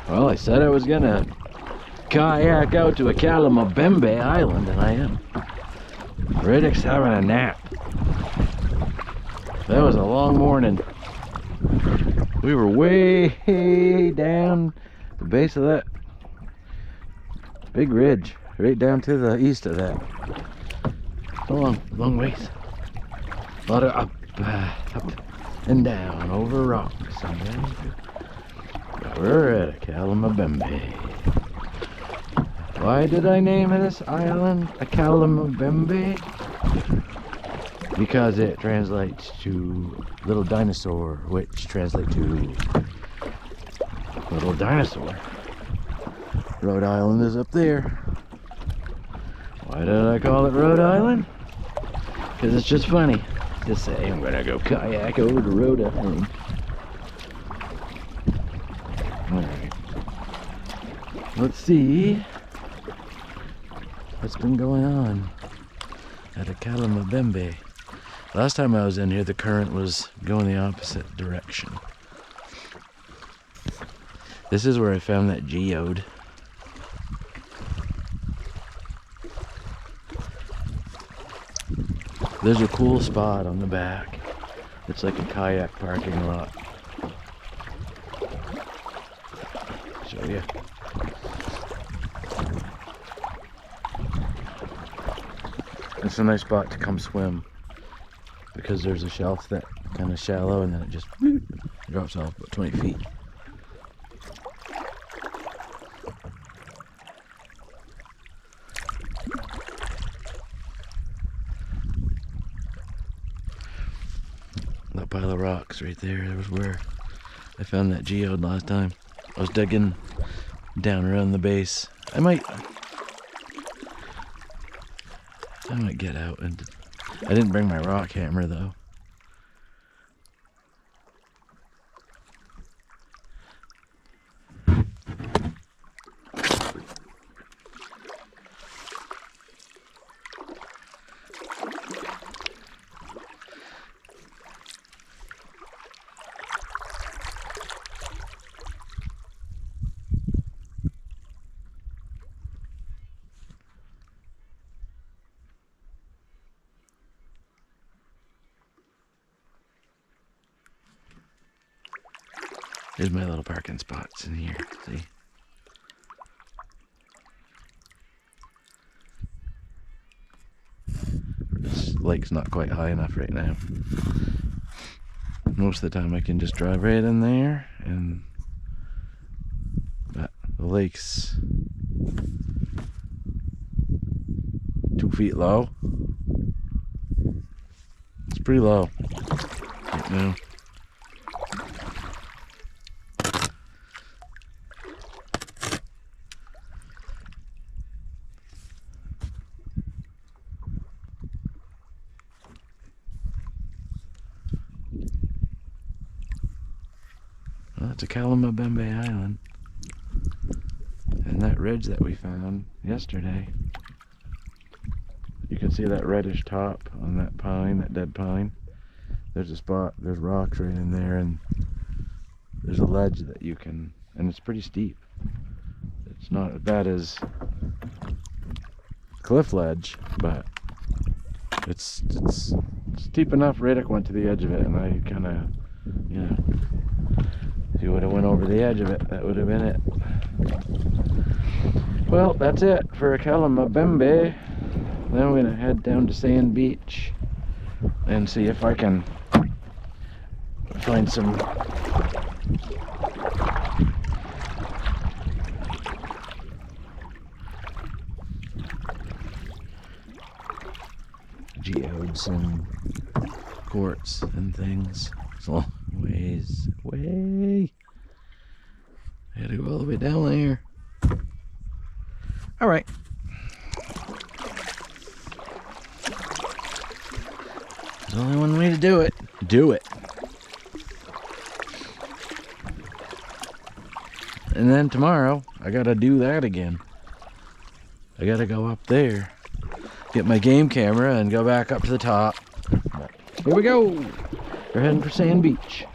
Well, I said I was gonna kayak out to Acally Island, and I am. Riddick's having a nap. That was a long morning. We were way down the base of that big ridge, right down to the east of that. Long ways. A lot of up and down over rocks and down. We're at Acally. Why did I name this island Acally? Because it translates to little dinosaur, which translates to little dinosaur. Rhode Island is up there. Why did I call it Rhode Island? Because it's just funny to say I'm gonna go kayak over to Rhode Island. Alright. Let's see what's been going on at Acally. Last time I was in here, the current was going the opposite direction. This is where I found that geode. There's a cool spot on the back. It's like a kayak parking lot. Show ya. It's a nice spot to come swim because there's a shelf that kind of shallow and then it just drops off about 20 feet. That pile of rocks right there, that was where I found that geode last time. I was digging down around the base. I might get out, and I didn't bring my rock hammer though. Here's my little parking spots in here, see? This lake's not quite high enough right now. Most of the time I can just drive right in there, and the lake's 2 feet low. It's pretty low right now. It's Acally Island, and that ridge that we found yesterday, you can see that reddish top on that pine, that dead pine. There's a spot, there's rocks right in there, and there's a ledge that you can, and it's pretty steep. It's not as bad as cliff ledge, but it's steep enough. Riddick went to the edge of it, and I kind of, you know, if you would have went over the edge of it, that would have been it. Well, that's it for Acally. Then I'm going to head down to Sand Beach and see if I can find some geodes and quartz and things. It's a long ways away. I had to go all the way down there. All right. There's only one way to do it. Do it. And then tomorrow, I gotta do that again. I gotta go up there, get my game camera, and go back up to the top. But here we go. We're heading for Sand Beach.